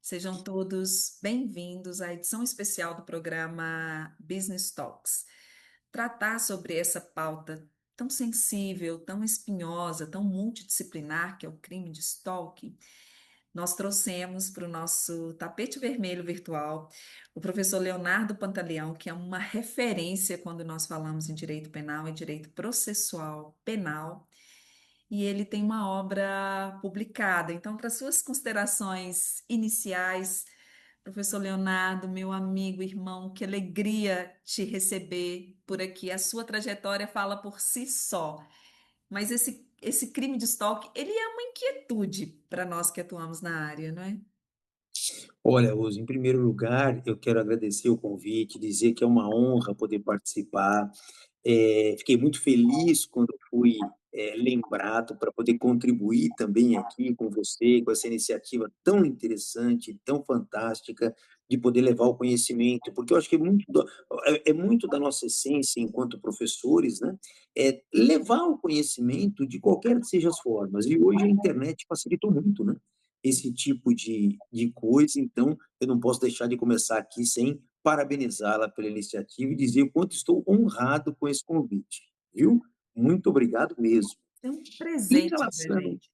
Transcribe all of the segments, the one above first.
Sejam todos bem-vindos à edição especial do programa Business Talks. Tratar sobre essa pauta tão sensível, tão espinhosa, tão multidisciplinar, que é o crime de stalking, nós trouxemos para o nosso tapete vermelho virtual o professor Leonardo Pantaleão, que é uma referência quando nós falamos em direito penal e direito processual penal, e ele tem uma obra publicada. Então, para suas considerações iniciais, professor Leonardo, meu amigo, irmão, que alegria te receber por aqui. A sua trajetória fala por si só, mas esse crime de stalking, ele é uma inquietude para nós que atuamos na área, não é? Olha, Rose, em primeiro lugar, eu quero agradecer o convite, dizer que é uma honra poder participar. Fiquei muito feliz quando fui, lembrado para poder contribuir também aqui com você, com essa iniciativa tão interessante, tão fantástica, de poder levar o conhecimento, porque eu acho que é muito da nossa essência enquanto professores, né, levar o conhecimento de qualquer que seja as formas. E hoje a internet facilitou muito, né, esse tipo de coisa, então eu não posso deixar de começar aqui sem parabenizá-la pela iniciativa e dizer o quanto estou honrado com esse convite, viu? Muito obrigado mesmo. É um Em presente para a relação gente.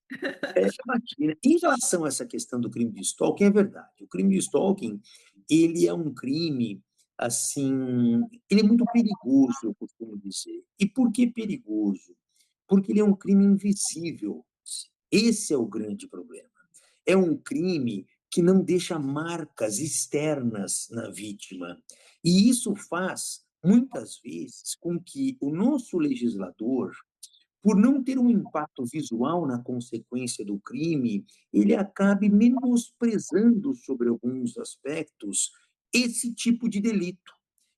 imagina, em relação a essa questão do crime de stalking, é verdade, o crime de stalking, ele é um crime, assim, ele é muito perigoso, eu costumo dizer. E por que perigoso? Porque ele é um crime invisível, esse é o grande problema. É um crime que não deixa marcas externas na vítima. E isso faz, muitas vezes, com que o nosso legislador, por não ter um impacto visual na consequência do crime, ele acabe menosprezando sobre alguns aspectos esse tipo de delito.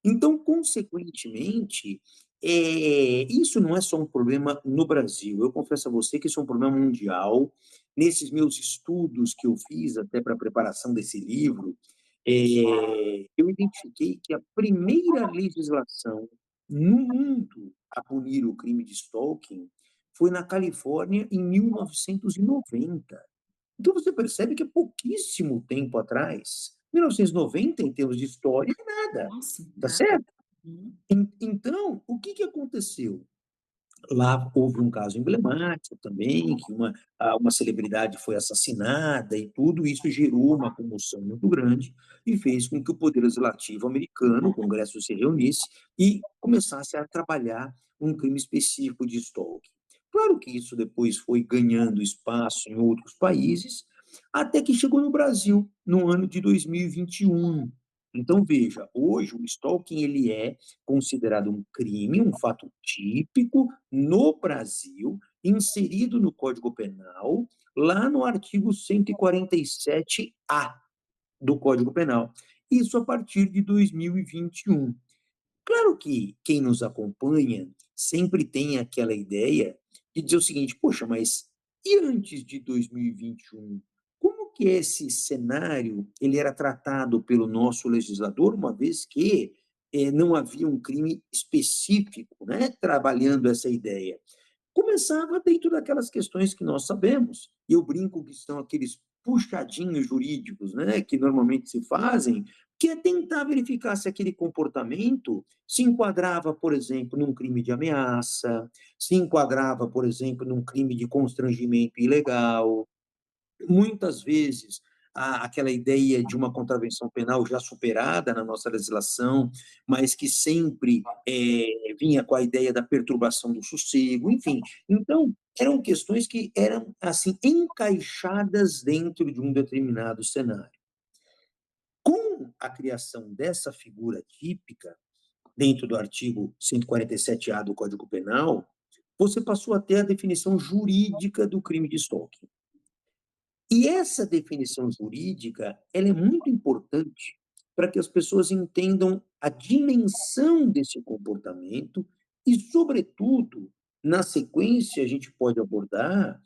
Então, consequentemente, isso não é só um problema no Brasil. Eu confesso a você que isso é um problema mundial. Nesses meus estudos que eu fiz até para a preparação desse livro, eu identifiquei que a primeira legislação no mundo a punir o crime de stalking foi na Califórnia em 1990. Então você percebe que é pouquíssimo tempo atrás. 1990, em termos de história, é nada. Nossa, Tá nada. certo? Hum. Então, o que que aconteceu? Lá houve um caso emblemático também, que uma celebridade foi assassinada e tudo isso gerou uma comoção muito grande e fez com que o Poder Legislativo americano, o Congresso, se reunisse e começasse a trabalhar um crime específico de stalking. Claro que isso depois foi ganhando espaço em outros países, até que chegou no Brasil, no ano de 2021. Então, veja, hoje o stalking ele é considerado um crime, um fato típico no Brasil, inserido no Código Penal, lá no artigo 147-A do Código Penal. Isso a partir de 2021. Claro que quem nos acompanha sempre tem aquela ideia de dizer o seguinte: poxa, mas e antes de 2021? Como que esse cenário ele era tratado pelo nosso legislador, uma vez que não havia um crime específico, né, trabalhando essa ideia? Começava dentro daquelas questões que nós sabemos. E eu brinco que são aqueles puxadinhos jurídicos, né, que normalmente se fazem, que é tentar verificar se aquele comportamento se enquadrava, por exemplo, num crime de ameaça, se enquadrava, por exemplo, num crime de constrangimento ilegal. Muitas vezes, aquela ideia de uma contravenção penal já superada na nossa legislação, mas que sempre vinha com a ideia da perturbação do sossego, enfim. Então, eram questões que eram, assim, encaixadas dentro de um determinado cenário. Com a criação dessa figura típica, dentro do artigo 147-A do Código Penal, você passou a ter a definição jurídica do crime de stalking. E essa definição jurídica, ela é muito importante para que as pessoas entendam a dimensão desse comportamento e, sobretudo, na sequência, a gente pode abordar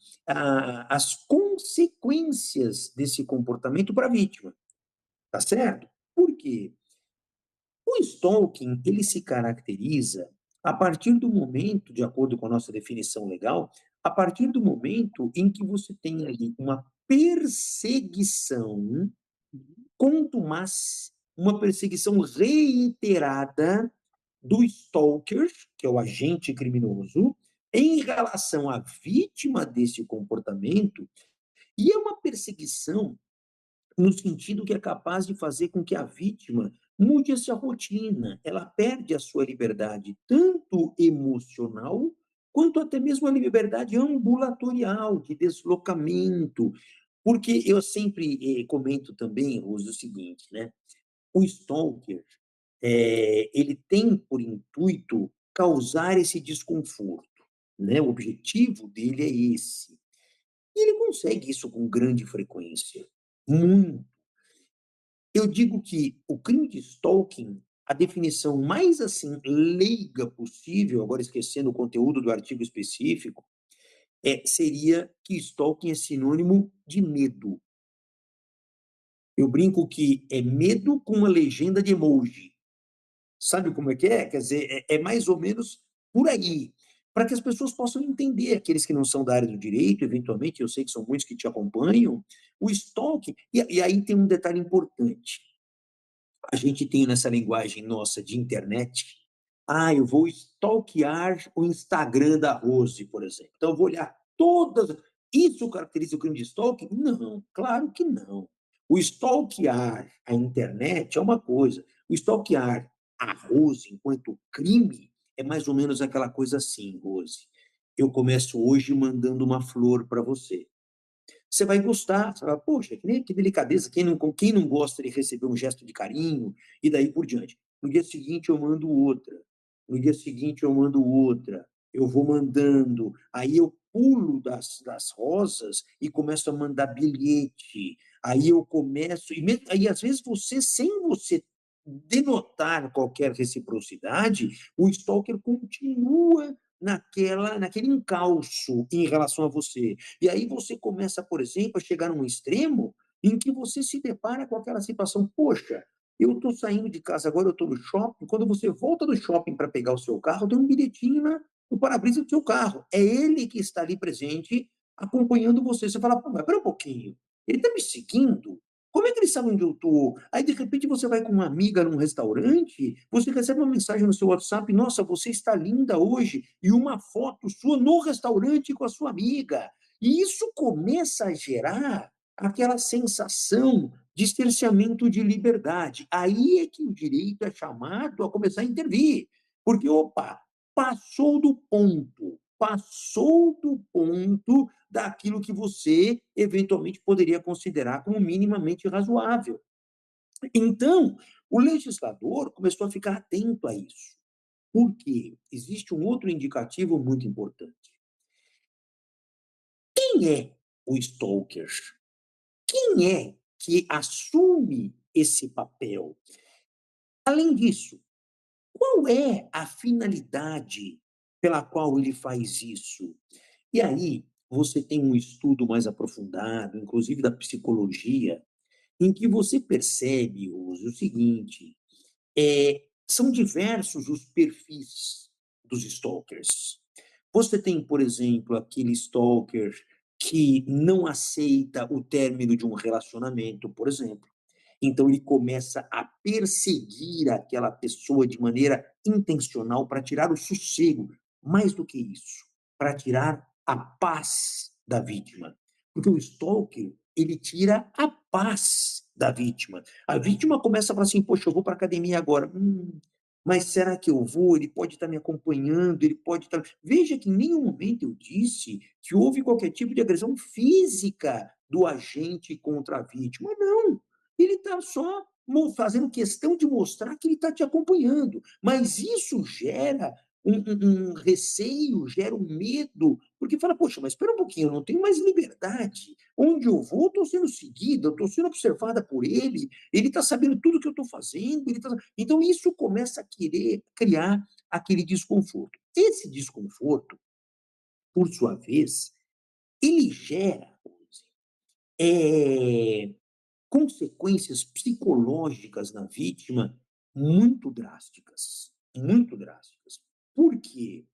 as consequências desse comportamento para a vítima, tá certo? Por quê? O stalking, ele se caracteriza a partir do momento, de acordo com a nossa definição legal, a partir do momento em que você tem ali uma perseguição quanto mais uma perseguição reiterada do stalker, que é o agente criminoso, em relação à vítima desse comportamento, e é uma perseguição no sentido que é capaz de fazer com que a vítima mude essa rotina, ela perde a sua liberdade, tanto emocional, quanto até mesmo a liberdade ambulatorial, de deslocamento. Porque eu sempre comento também, Rose, o seguinte, né? O stalker, ele tem por intuito causar esse desconforto, né? O objetivo dele é esse. E ele consegue isso com grande frequência, muito. Eu digo que o crime de stalking, a definição mais assim leiga possível, agora esquecendo o conteúdo do artigo específico, seria que stalking é sinônimo de medo. Eu brinco que é medo com uma legenda de emoji. Sabe como é que é? Quer dizer, é mais ou menos por aí, para que as pessoas possam entender, aqueles que não são da área do direito, eventualmente, eu sei que são muitos que te acompanham, o stalking, e aí tem um detalhe importante. A gente tem nessa linguagem nossa de internet, eu vou stalkear o Instagram da Rose, por exemplo. Então, eu vou olhar todas. Isso caracteriza o crime de stalking? Não, claro que não. O stalkear a internet é uma coisa. O stalkear a Rose enquanto crime é mais ou menos aquela coisa assim, Rose. Eu começo hoje mandando uma flor para você. Você vai gostar, você vai, poxa, que delicadeza, quem não gosta de receber um gesto de carinho, e daí por diante. No dia seguinte eu mando outra, no dia seguinte eu mando outra, eu vou mandando, aí eu pulo das rosas e começo a mandar bilhete, aí eu começo, aí às vezes você, sem você denotar qualquer reciprocidade, o stalker continua naquele encalço em relação a você. E aí você começa, por exemplo, a chegar num extremo em que você se depara com aquela situação, poxa, eu estou saindo de casa agora, eu estou no shopping, quando você volta do shopping para pegar o seu carro, tem um bilhetinho no para-brisa do seu carro. É ele que está ali presente, acompanhando você. Você fala, pô, mas pera um pouquinho, ele está me seguindo? Como é que ele sabe onde eu estou? Aí, de repente, você vai com uma amiga num restaurante, você recebe uma mensagem no seu WhatsApp, nossa, você está linda hoje, e uma foto sua no restaurante com a sua amiga. E isso começa a gerar aquela sensação de cerceamento de liberdade. Aí é que o direito é chamado a começar a intervir. Porque, opa, passou do ponto daquilo que você eventualmente poderia considerar como minimamente razoável. Então, o legislador começou a ficar atento a isso. Por quê? Existe um outro indicativo muito importante. Quem é o stalker? Quem é que assume esse papel? Além disso, qual é a finalidade pela qual ele faz isso? E aí, você tem um estudo mais aprofundado, inclusive da psicologia, em que você percebe, Rose, o seguinte: são diversos os perfis dos stalkers. Você tem, por exemplo, aquele stalker que não aceita o término de um relacionamento, por exemplo. Então ele começa a perseguir aquela pessoa de maneira intencional para tirar o sossego, mais do que isso, para tirar a paz da vítima. Porque o stalker, ele tira a paz da vítima. A vítima começa a falar assim: poxa, eu vou para a academia agora. Mas será que eu vou? Ele pode estar me acompanhando, ele pode estar. Veja que em nenhum momento eu disse que houve qualquer tipo de agressão física do agente contra a vítima. Não. Ele está só fazendo questão de mostrar que ele está te acompanhando. Mas isso gera um receio, gera um medo, porque fala, poxa, mas espera um pouquinho, eu não tenho mais liberdade. Onde eu vou, estou sendo seguida, estou sendo observada por ele está sabendo tudo que eu estou fazendo. Então, isso começa a querer criar aquele desconforto. Esse desconforto, por sua vez, ele gera é, consequências psicológicas na vítima muito drásticas. Muito drásticas. Por quê?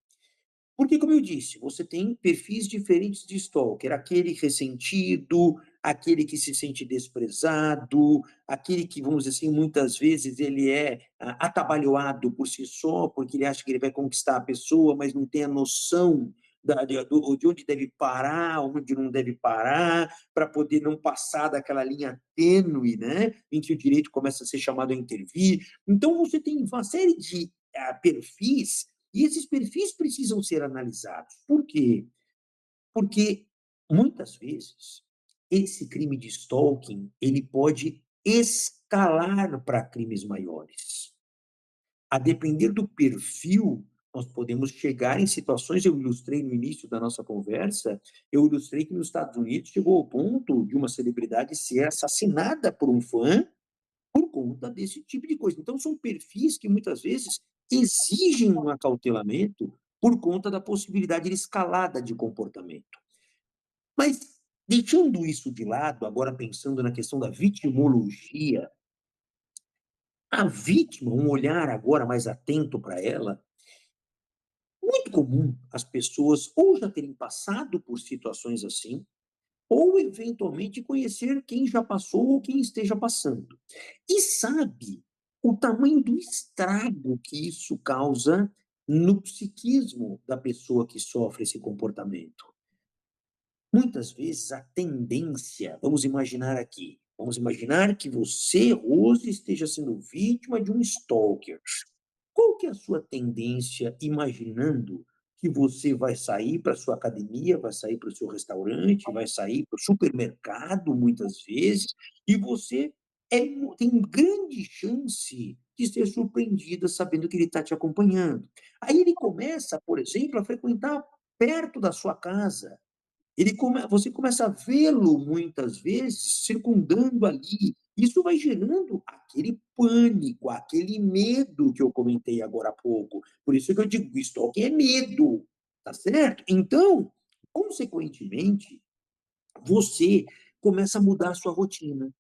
Porque, como eu disse, você tem perfis diferentes de stalker. Aquele ressentido, aquele que se sente desprezado, aquele que, vamos dizer assim, muitas vezes ele é atabalhoado por si só, porque ele acha que ele vai conquistar a pessoa, mas não tem a noção de onde deve parar, onde não deve parar, para poder não passar daquela linha tênue, né, em que o direito começa a ser chamado a intervir. Então, você tem uma série de perfis, e esses perfis precisam ser analisados. Por quê? Porque, muitas vezes, esse crime de stalking, ele pode escalar para crimes maiores. A depender do perfil, nós podemos chegar em situações, eu ilustrei no início da nossa conversa, eu ilustrei que nos Estados Unidos chegou ao ponto de uma celebridade ser assassinada por um fã por conta desse tipo de coisa. Então, são perfis que muitas vezes exigem um acautelamento por conta da possibilidade de escalada de comportamento. Mas, deixando isso de lado, agora pensando na questão da vitimologia, a vítima, um olhar agora mais atento para ela, muito comum as pessoas ou já terem passado por situações assim, ou eventualmente conhecer quem já passou ou quem esteja passando. E sabe o tamanho do estrago que isso causa no psiquismo da pessoa que sofre esse comportamento. Muitas vezes a tendência, vamos imaginar que você, Rose, esteja sendo vítima de um stalker. Qual que é a sua tendência imaginando que você vai sair para sua academia, vai sair para o seu restaurante, vai sair para o supermercado, muitas vezes, e você tem grande chance de ser surpreendida sabendo que ele está te acompanhando. Aí ele começa, por exemplo, a frequentar perto da sua casa, você começa a vê-lo muitas vezes circundando ali. Isso vai gerando aquele pânico, aquele medo que eu comentei agora há pouco. Por isso que eu digo, stalking é medo, tá certo? Então, consequentemente, você começa a mudar a sua rotina.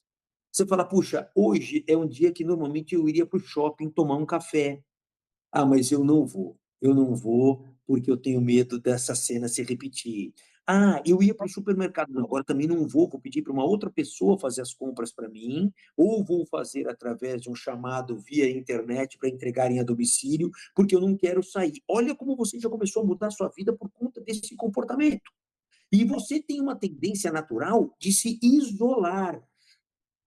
Você fala, puxa, hoje é um dia que normalmente eu iria para o shopping tomar um café. Ah, mas eu não vou porque eu tenho medo dessa cena se repetir. Ah, eu ia para o supermercado, não, agora também não vou, vou pedir para uma outra pessoa fazer as compras para mim, ou vou fazer através de um chamado via internet para entregarem a domicílio, porque eu não quero sair. Olha como você já começou a mudar a sua vida por conta desse comportamento. E você tem uma tendência natural de se isolar.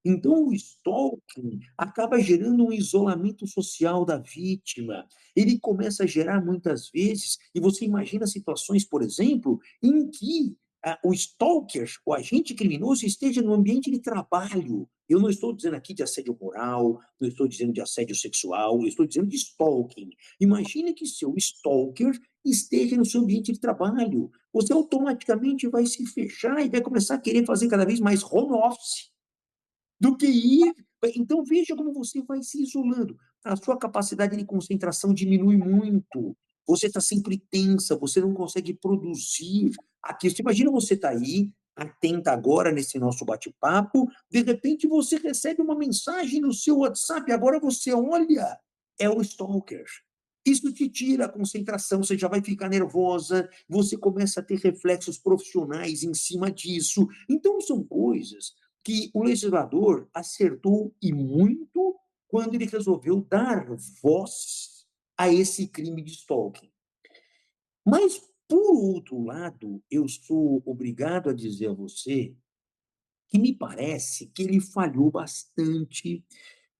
Então, o stalking acaba gerando um isolamento social da vítima. Ele começa a gerar, muitas vezes, e você imagina situações, por exemplo, em que o stalker, o agente criminoso, esteja no ambiente de trabalho. Eu não estou dizendo aqui de assédio moral, não estou dizendo de assédio sexual, eu estou dizendo de stalking. Imagine que seu stalker esteja no seu ambiente de trabalho. Você automaticamente vai se fechar e vai começar a querer fazer cada vez mais home office do que ir. Então, veja como você vai se isolando. A sua capacidade de concentração diminui muito. Você está sempre tensa, você não consegue produzir aquilo. Você imagina você está aí, atenta agora nesse nosso bate-papo, de repente você recebe uma mensagem no seu WhatsApp, agora você olha, é o stalker. Isso te tira a concentração, você já vai ficar nervosa, você começa a ter reflexos profissionais em cima disso. Então, são coisas que o legislador acertou e muito quando ele resolveu dar voz a esse crime de stalking. Mas, por outro lado, eu sou obrigado a dizer a você que me parece que ele falhou bastante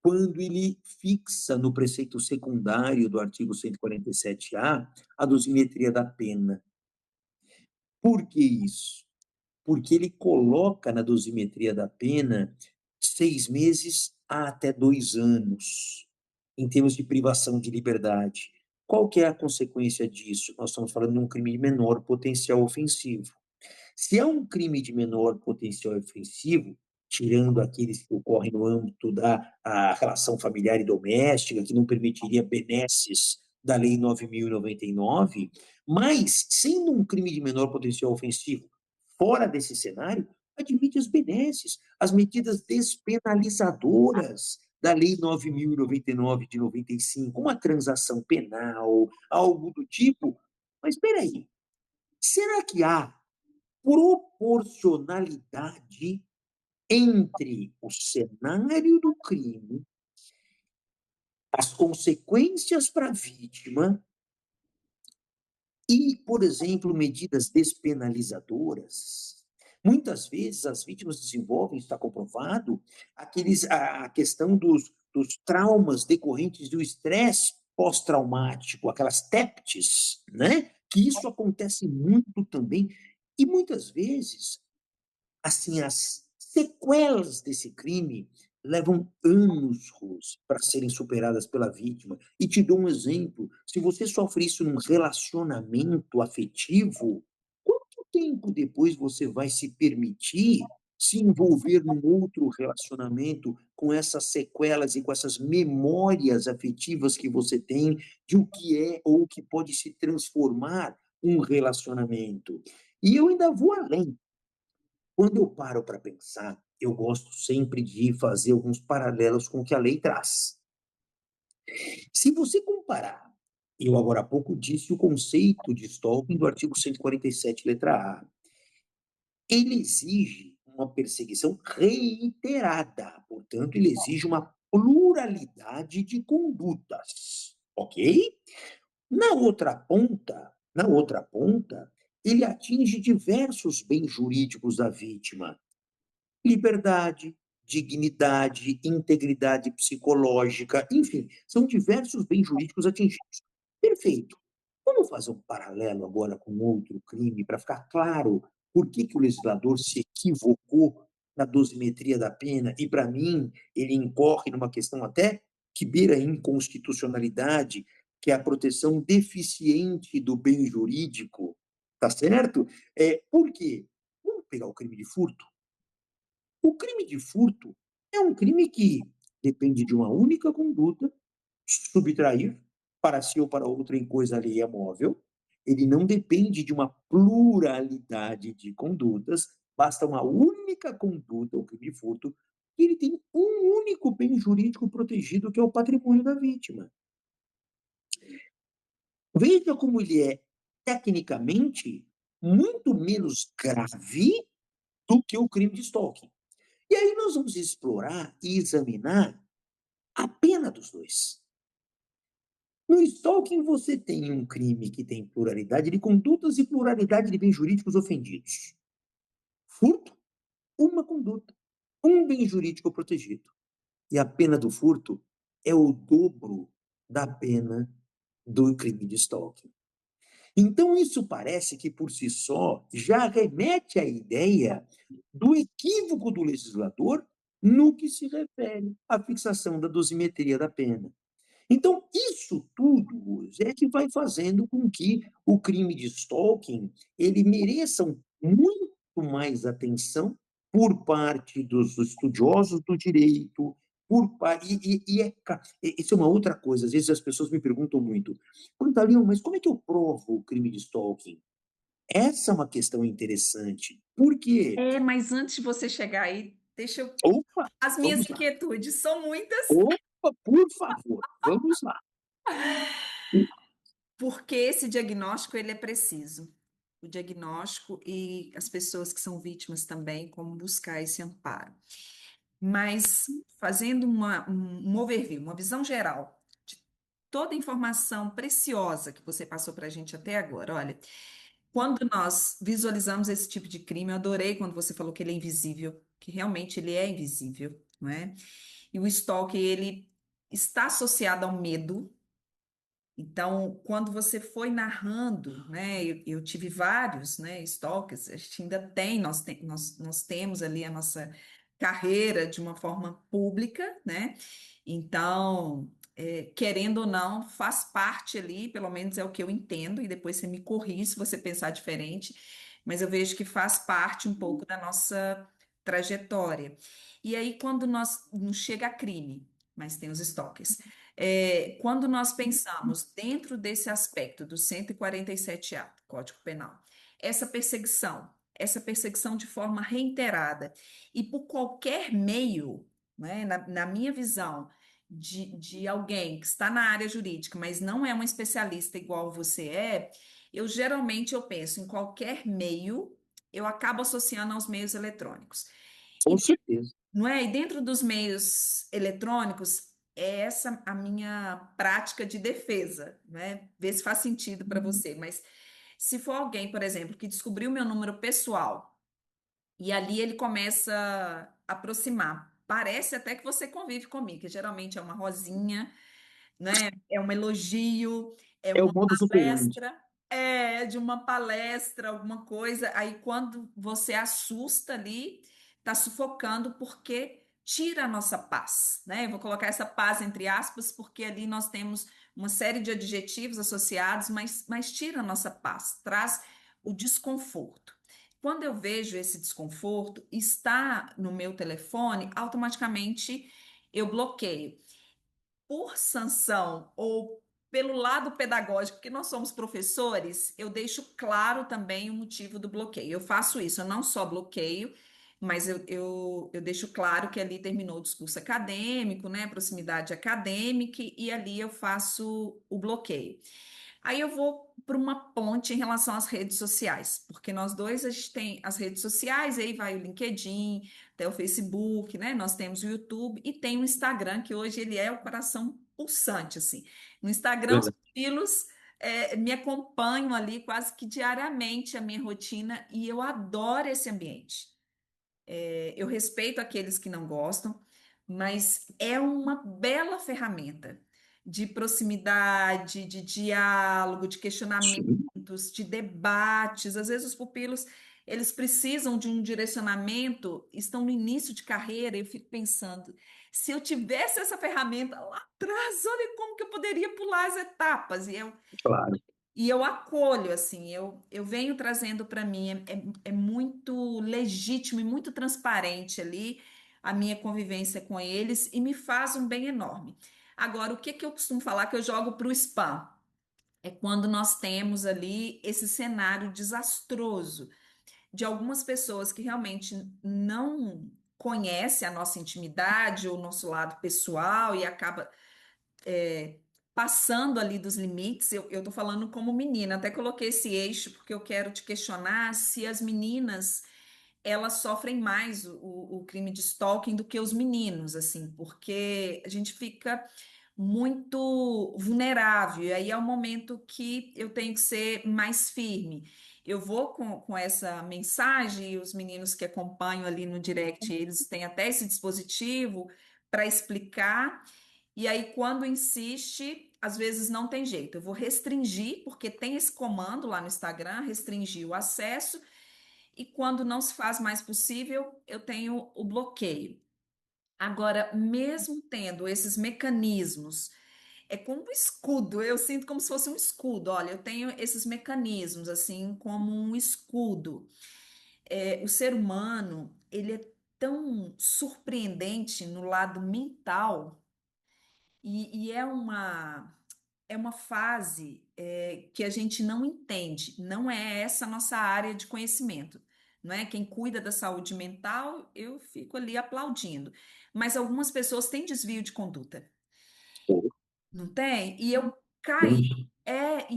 quando ele fixa no preceito secundário do artigo 147-A a dosimetria da pena. Por que isso? Porque ele coloca na dosimetria da pena 6 meses a até 2 anos, em termos de privação de liberdade. Qual que é a consequência disso? Nós estamos falando de um crime de menor potencial ofensivo. Se é um crime de menor potencial ofensivo, tirando aqueles que ocorrem no âmbito da relação familiar e doméstica, que não permitiria benesses da Lei 9.099, mas, sendo um crime de menor potencial ofensivo, fora desse cenário, admite as benesses, as medidas despenalizadoras da Lei 9.099 de 95, uma transação penal, algo do tipo. Mas espera aí, será que há proporcionalidade entre o cenário do crime, as consequências para a vítima e, por exemplo, medidas despenalizadoras. Muitas vezes as vítimas desenvolvem, está comprovado, a questão dos traumas decorrentes do estresse pós-traumático, aquelas TEPTs, né? Que isso acontece muito também. E muitas vezes assim, as sequelas desse crime levam anos, Rose, para serem superadas pela vítima. E te dou um exemplo: se você sofre isso num relacionamento afetivo, quanto tempo depois você vai se permitir se envolver num outro relacionamento com essas sequelas e com essas memórias afetivas que você tem de o que é ou o que pode se transformar um relacionamento? E eu ainda vou além. Quando eu paro para pensar, eu gosto sempre de fazer alguns paralelos com o que a lei traz. Se você comparar, eu agora há pouco disse o conceito de stalking do artigo 147, letra A. Ele exige uma perseguição reiterada, portanto, ele exige uma pluralidade de condutas, ok? Na outra ponta, ele atinge diversos bens jurídicos da vítima, liberdade, dignidade, integridade psicológica, enfim, são diversos bens jurídicos atingidos. Perfeito. Vamos fazer um paralelo agora com outro crime para ficar claro por que o legislador se equivocou na dosimetria da pena e, para mim, ele incorre numa questão até que beira a inconstitucionalidade, que é a proteção deficiente do bem jurídico, tá certo? Por quê? Vamos pegar o crime de furto. O crime de furto é um crime que depende de uma única conduta, subtrair para si ou para outro em coisa alheia móvel. Ele não depende de uma pluralidade de condutas, basta uma única conduta, o crime de furto, e ele tem um único bem jurídico protegido, que é o patrimônio da vítima. Veja como ele é, tecnicamente, muito menos grave do que o crime de stalking. E aí nós vamos explorar e examinar a pena dos dois. No stalking, você tem um crime que tem pluralidade de condutas e pluralidade de bens jurídicos ofendidos. Furto, uma conduta, um bem jurídico protegido. E a pena do furto é o dobro da pena do crime de stalking. Então, isso parece que, por si só, já remete à ideia do equívoco do legislador no que se refere à fixação da dosimetria da pena. Então, isso tudo, Rose, é que vai fazendo com que o crime de stalking ele mereça muito mais atenção por parte dos estudiosos do direito, isso é uma outra coisa. Às vezes as pessoas me perguntam muito, Pantaleão, mas como é que eu provo o crime de stalking? Essa é uma questão interessante. Por quê? Mas antes de você chegar aí, deixa eu. Opa, As minhas vamos lá. inquietudes são muitas, Opa, por favor, vamos lá. porque esse diagnóstico ele é preciso. O diagnóstico e as pessoas que são vítimas também, como buscar esse amparo. Mas fazendo um overview, uma visão geral de toda a informação preciosa que você passou para a gente até agora. Olha, quando nós visualizamos esse tipo de crime, eu adorei quando você falou que ele é invisível, que realmente ele é invisível, não é? E o stalking, ele está associado ao medo. Então, quando você foi narrando, né, eu tive vários, né, stalkers, a gente ainda tem, nós temos ali a nossa carreira de uma forma pública, né? Então, querendo ou não, faz parte ali, pelo menos é o que eu entendo, e depois você me corrige se você pensar diferente, mas eu vejo que faz parte um pouco da nossa trajetória. E aí, quando nós não chega a crime, mas tem os stalkers. Quando nós pensamos dentro desse aspecto do 147A, Código Penal, essa perseguição de forma reiterada e por qualquer meio, né, na minha visão, de alguém que está na área jurídica, mas não é um especialista igual você é, eu penso em qualquer meio, eu acabo associando aos meios eletrônicos. Com certeza. Não é? E dentro dos meios eletrônicos, é essa a minha prática de defesa, né? Vê se faz sentido para você. Mas se for alguém, por exemplo, que descobriu meu número pessoal e ali ele começa a aproximar, parece até que você convive comigo, que geralmente é uma rosinha, né? É um elogio, é É o uma modus operandi. palestra, é de uma palestra, alguma coisa. Aí quando você assusta ali, tá sufocando porque tira a nossa paz, né? Eu vou colocar essa paz entre aspas, porque ali nós temos uma série de adjetivos associados, mas tira a nossa paz, traz o desconforto. Quando eu vejo esse desconforto, está no meu telefone, automaticamente eu bloqueio por sanção ou pelo lado pedagógico, porque nós somos professores, eu deixo claro também o motivo do bloqueio. Eu faço isso, eu não só bloqueio, mas eu deixo claro que ali terminou o discurso acadêmico, né? Proximidade acadêmica, e ali eu faço o bloqueio. Aí eu vou para uma ponte em relação às redes sociais, porque nós dois a gente tem as redes sociais, aí vai o LinkedIn, até o Facebook, né? Nós temos o YouTube e tem o Instagram, que hoje ele é o coração pulsante, assim. No Instagram, os Verdade. filhos me acompanham ali quase que diariamente a minha rotina e eu adoro esse ambiente. Eu respeito aqueles que não gostam, mas é uma bela ferramenta de proximidade, de diálogo, de Sim, questionamentos, de debates. Às vezes os pupilos, eles precisam de um direcionamento, estão no início de carreira, e eu fico pensando, se eu tivesse essa ferramenta lá atrás, olha como que eu poderia pular as etapas. claro. E eu acolho, assim, eu venho trazendo para mim, é muito legítimo e muito transparente ali a minha convivência com eles e me faz um bem enorme. Agora, o que que eu costumo falar que eu jogo para o spam? É quando nós temos ali esse cenário desastroso de algumas pessoas que realmente não conhecem a nossa intimidade ou o nosso lado pessoal e acaba passando ali dos limites. Eu tô falando como menina, até coloquei esse eixo porque eu quero te questionar se as meninas elas sofrem mais o crime de stalking do que os meninos, assim, porque a gente fica muito vulnerável, e aí é o momento que eu tenho que ser mais firme. Eu vou com essa mensagem, e os meninos que acompanham ali no direct, eles têm até esse dispositivo para explicar. E aí, quando insiste, às vezes não tem jeito. Eu vou restringir, porque tem esse comando lá no Instagram, restringir o acesso, e quando não se faz mais possível, eu tenho o bloqueio. Agora, mesmo tendo esses mecanismos, é como um escudo, eu sinto como se fosse um escudo. Olha, eu tenho esses mecanismos, assim, como um escudo. O ser humano, ele é tão surpreendente no lado mental, e é uma fase que a gente não entende, não é essa a nossa área de conhecimento, não é? Quem cuida da saúde mental, eu fico ali aplaudindo, mas algumas pessoas têm desvio de conduta, não tem? Muito. E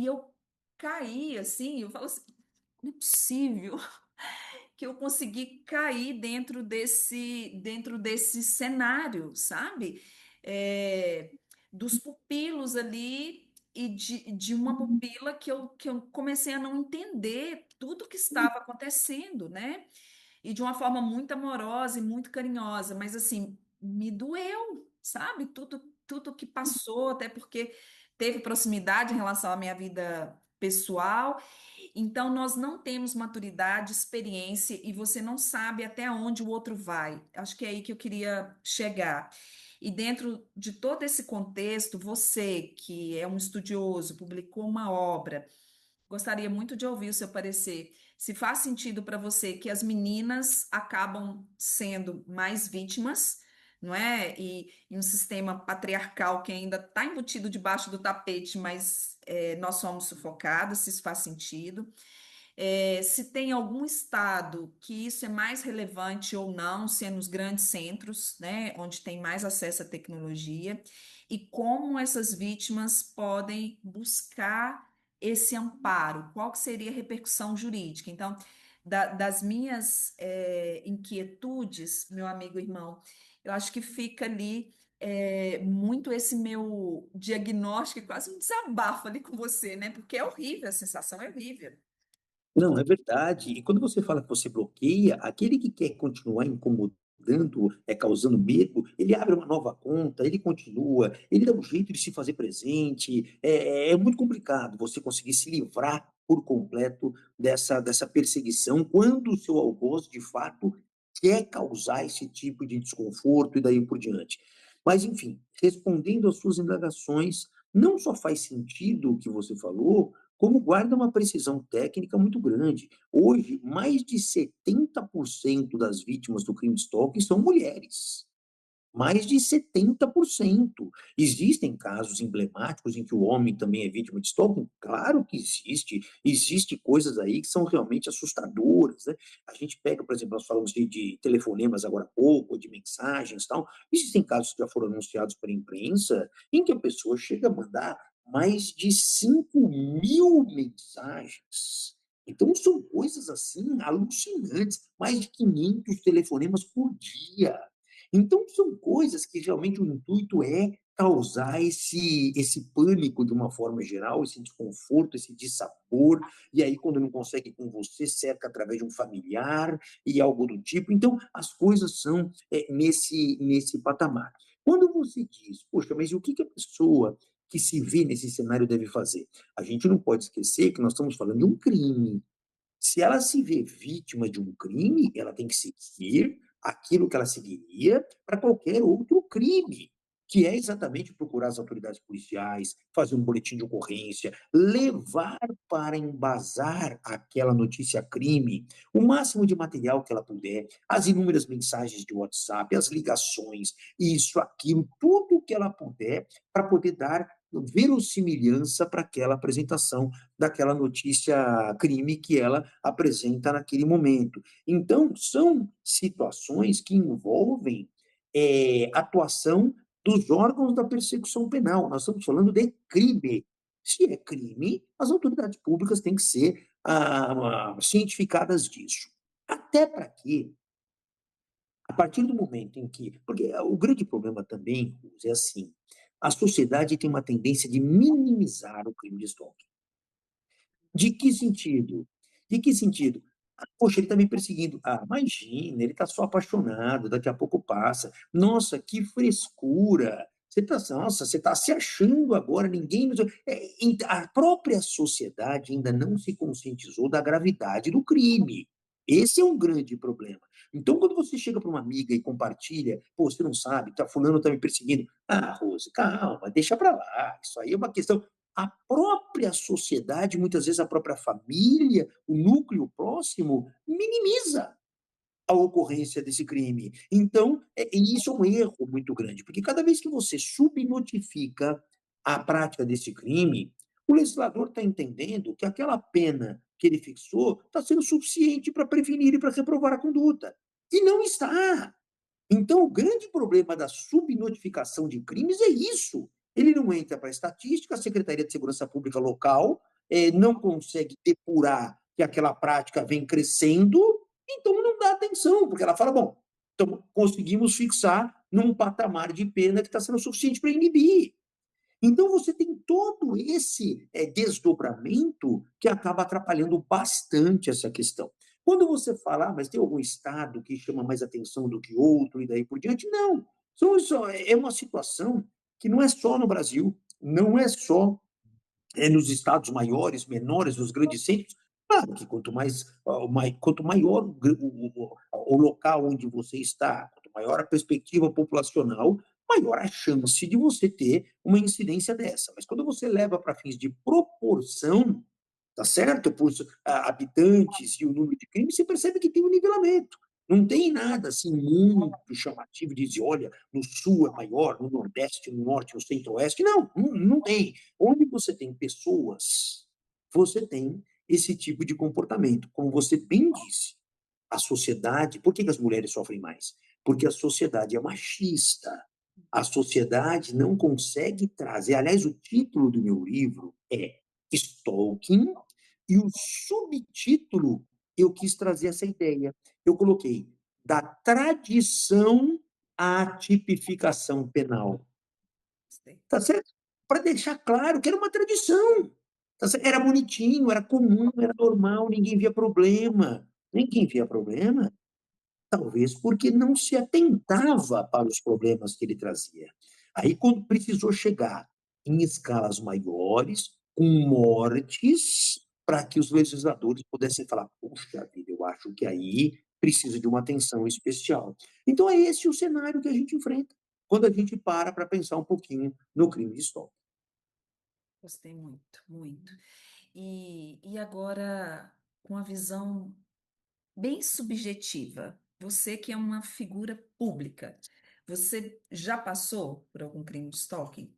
eu caí assim, eu falo assim, não é possível que eu consegui cair dentro desse cenário, sabe? É, dos pupilos ali e de uma pupila que eu comecei a não entender tudo que estava acontecendo, né? E de uma forma muito amorosa e muito carinhosa, mas assim, me doeu, sabe? Tudo que passou, até porque teve proximidade em relação à minha vida pessoal. Então, nós não temos maturidade, experiência e você não sabe até onde o outro vai. Acho que é aí que eu queria chegar. E dentro de todo esse contexto, você que é um estudioso, publicou uma obra, gostaria muito de ouvir o seu parecer. Se faz sentido para você que as meninas acabam sendo mais vítimas, não é? E um sistema patriarcal que ainda está embutido debaixo do tapete, mas nós somos sufocadas, se isso faz sentido. Se tem algum estado que isso é mais relevante ou não, se é nos grandes centros, né, onde tem mais acesso à tecnologia, e como essas vítimas podem buscar esse amparo, qual que seria a repercussão jurídica. Então, das minhas inquietudes, meu amigo irmão, eu acho que fica ali muito esse meu diagnóstico, e quase um desabafo ali com você, né? Porque é horrível, a sensação é horrível. Não, é verdade. E quando você fala que você bloqueia, aquele que quer continuar incomodando, causando medo, ele abre uma nova conta, ele continua, ele dá um jeito de se fazer presente. É muito complicado você conseguir se livrar por completo dessa perseguição quando o seu algoz, de fato, quer causar esse tipo de desconforto e daí por diante. Mas, enfim, respondendo às suas indagações, não só faz sentido o que você falou, como guarda uma precisão técnica muito grande. Hoje, mais de 70% das vítimas do crime de stalking são mulheres. Mais de 70%. Existem casos emblemáticos em que o homem também é vítima de stalking? Claro que existe. Existe coisas aí que são realmente assustadoras, né? A gente pega, por exemplo, nós falamos de telefonemas agora há pouco, de mensagens e tal. Existem casos que já foram anunciados pela imprensa em que a pessoa chega a mandar mais de 5.000 mensagens. Então, são coisas assim alucinantes. Mais de 500 telefonemas por dia. Então, são coisas que realmente o intuito é causar esse pânico de uma forma geral, esse desconforto, esse dissabor, e aí quando não consegue com você, cerca através de um familiar e algo do tipo. Então, as coisas são nesse patamar. Quando você diz, poxa, mas o que a pessoa que se vê nesse cenário deve fazer? A gente não pode esquecer que nós estamos falando de um crime. Se ela se vê vítima de um crime, ela tem que seguir aquilo que ela seguiria para qualquer outro crime, que é exatamente procurar as autoridades policiais, fazer um boletim de ocorrência, levar para embasar aquela notícia crime o máximo de material que ela puder, as inúmeras mensagens de WhatsApp, as ligações, isso, aquilo, tudo que ela puder para poder dar verossimilhança para aquela apresentação daquela notícia crime que ela apresenta naquele momento. Então, são situações que envolvem atuação dos órgãos da persecução penal. Nós estamos falando de crime. Se é crime, as autoridades públicas têm que ser cientificadas disso. Até para que, a partir do momento em que. Porque o grande problema também, Rose, é assim: a sociedade tem uma tendência de minimizar o crime de stalking. De que sentido? De que sentido? Ah, poxa, ele está me perseguindo. Ah, imagina, ele está só apaixonado, daqui a pouco passa. Nossa, que frescura. Nossa, você está se achando agora, ninguém. A própria sociedade ainda não se conscientizou da gravidade do crime. Esse é um grande problema. Então, quando você chega para uma amiga e compartilha, pô, você não sabe, fulano está me perseguindo. Ah, Rose, calma, deixa para lá. Isso aí é uma questão. A própria sociedade, muitas vezes a própria família, o núcleo próximo, minimiza a ocorrência desse crime. Então, e isso é um erro muito grande, porque cada vez que você subnotifica a prática desse crime, o legislador está entendendo que aquela pena que ele fixou está sendo suficiente para prevenir e para reprovar a conduta. E não está. Então, o grande problema da subnotificação de crimes é isso. Ele não entra para a estatística, a Secretaria de Segurança Pública local não consegue depurar que aquela prática vem crescendo, então não dá atenção, porque ela fala, bom, então conseguimos fixar num patamar de pena que está sendo suficiente para inibir. Então, você tem todo esse desdobramento que acaba atrapalhando bastante essa questão. Quando você fala, mas tem algum estado que chama mais atenção do que outro e daí por diante? Não. É uma situação que não é só no Brasil, não é só nos estados maiores, menores, nos grandes centros. Claro que quanto maior o local onde você está, quanto maior a perspectiva populacional, maior a chance de você ter uma incidência dessa. Mas quando você leva para fins de proporção, tá certo? Por habitantes e o número de crimes, você percebe que tem um nivelamento. Não tem nada assim muito chamativo de dizer, olha, no sul é maior, no nordeste, no norte, no centro-oeste. Não tem. Onde você tem pessoas, você tem esse tipo de comportamento. Como você bem disse, a sociedade. Por que as mulheres sofrem mais? Porque a sociedade é machista. A sociedade não consegue trazer. Aliás, o título do meu livro é Stalking, e o subtítulo eu quis trazer essa ideia. Eu coloquei da tradição à tipificação penal. Gostei. Tá certo? Para deixar claro que era uma tradição. Tá certo? Era bonitinho, era comum, era normal, ninguém via problema. Ninguém via problema, talvez porque não se atentava para os problemas que ele trazia. Aí, quando precisou chegar em escalas maiores, com mortes, para que os legisladores pudessem falar: puxa vida, eu acho que aí precisa de uma atenção especial. Então, é esse o cenário que a gente enfrenta quando a gente para pensar um pouquinho no crime de stalking. Gostei muito, muito. E agora, com a visão bem subjetiva, você que é uma figura pública, você já passou por algum crime de stalking?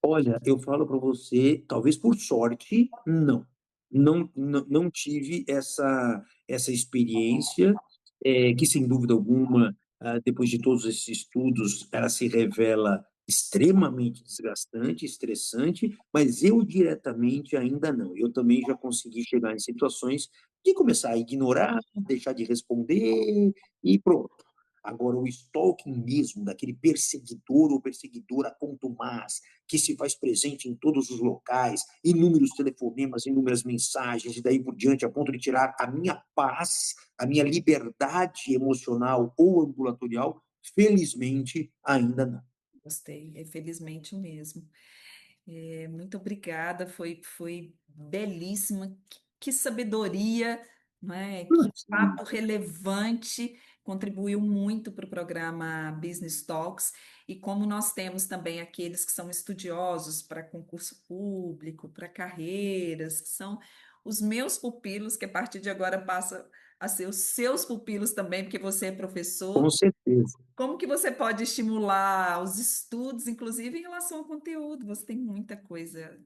Olha, eu falo para você, talvez por sorte, não. Não tive essa experiência, que sem dúvida alguma, depois de todos esses estudos, ela se revela extremamente desgastante, estressante, mas eu diretamente ainda não. Eu também já consegui chegar em situações de começar a ignorar, deixar de responder e pronto. Agora, o stalking mesmo, daquele perseguidor ou perseguidora contumaz, que se faz presente em todos os locais, inúmeros telefonemas, inúmeras mensagens, e daí por diante, a ponto de tirar a minha paz, a minha liberdade emocional ou ambulatorial, felizmente ainda não. Gostei, é felizmente mesmo. Muito obrigada, foi belíssima. Que sabedoria, não é? Que Sim, papo relevante, contribuiu muito para o programa Business Talks. E como nós temos também aqueles que são estudiosos para concurso público, para carreiras, que são os meus pupilos, que a partir de agora passa a ser os seus pupilos também, porque você é com professor. certeza. Como que você pode estimular os estudos, inclusive em relação ao conteúdo? Você tem muita coisa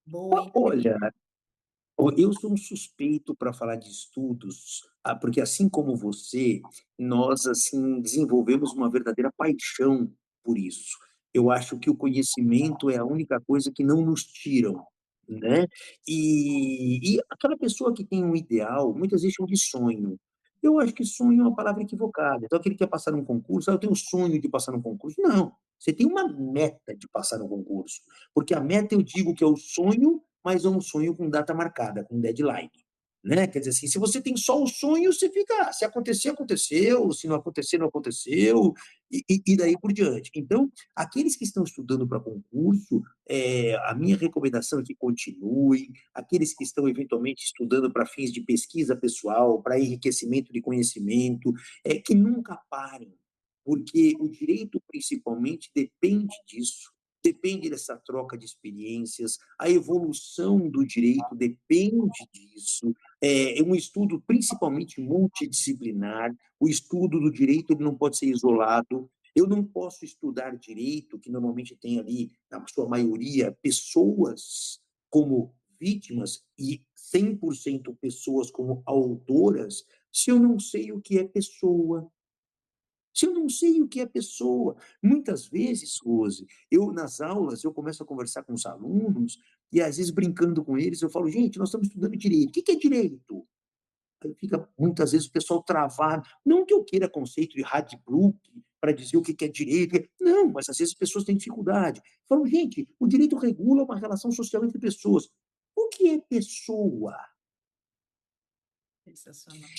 boa e Olha, inteligente. eu sou um suspeito para falar de estudos, porque assim como você, nós assim desenvolvemos uma verdadeira paixão por isso. Eu acho que o conhecimento é a única coisa que não nos tiram, né? E aquela pessoa que tem um ideal, muitas vezes chama de sonho. Eu acho que sonho é uma palavra equivocada. Então, aquele que quer passar num concurso, eu tenho um sonho de passar num concurso. Não, você tem uma meta de passar no concurso. Porque a meta eu digo que é o sonho, mas é um sonho com data marcada, com deadline. Né? Quer dizer assim, se você tem só o sonho, você fica, se acontecer, aconteceu, se não acontecer, não aconteceu, e daí por diante. Então, aqueles que estão estudando para concurso, a minha recomendação é que continuem, aqueles que estão eventualmente estudando para fins de pesquisa pessoal, para enriquecimento de conhecimento, que nunca parem, porque o direito principalmente depende disso, depende dessa troca de experiências, a evolução do direito depende disso, é um estudo principalmente multidisciplinar, o estudo do direito ele não pode ser isolado, eu não posso estudar direito, que normalmente tem ali, na sua maioria, pessoas como vítimas e 100% pessoas como autoras, se eu não sei o que é pessoa, se eu não sei o que é pessoa. Muitas vezes, Rose, eu nas aulas, eu começo a conversar com os alunos e às vezes brincando com eles, eu falo, gente, nós estamos estudando direito. O que é direito? Aí fica muitas vezes o pessoal travado. Não que eu queira conceito de Radbruch para dizer o que é direito. Não, mas às vezes as pessoas têm dificuldade. Falam, gente, o direito regula uma relação social entre pessoas. O que é pessoa? Sensacional.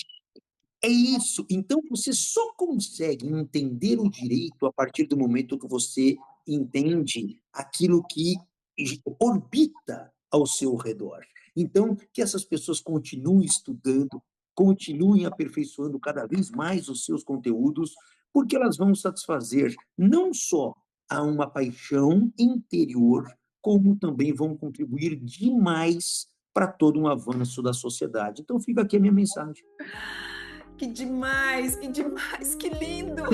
É isso. Então você só consegue entender o direito a partir do momento que você entende aquilo que orbita ao seu redor. Então, que essas pessoas continuem estudando, continuem aperfeiçoando cada vez mais os seus conteúdos, porque elas vão satisfazer não só a uma paixão interior, como também vão contribuir demais para todo um avanço da sociedade. Então, fica aqui a minha mensagem. Que demais, que lindo!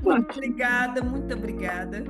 Muito obrigada, muito obrigada.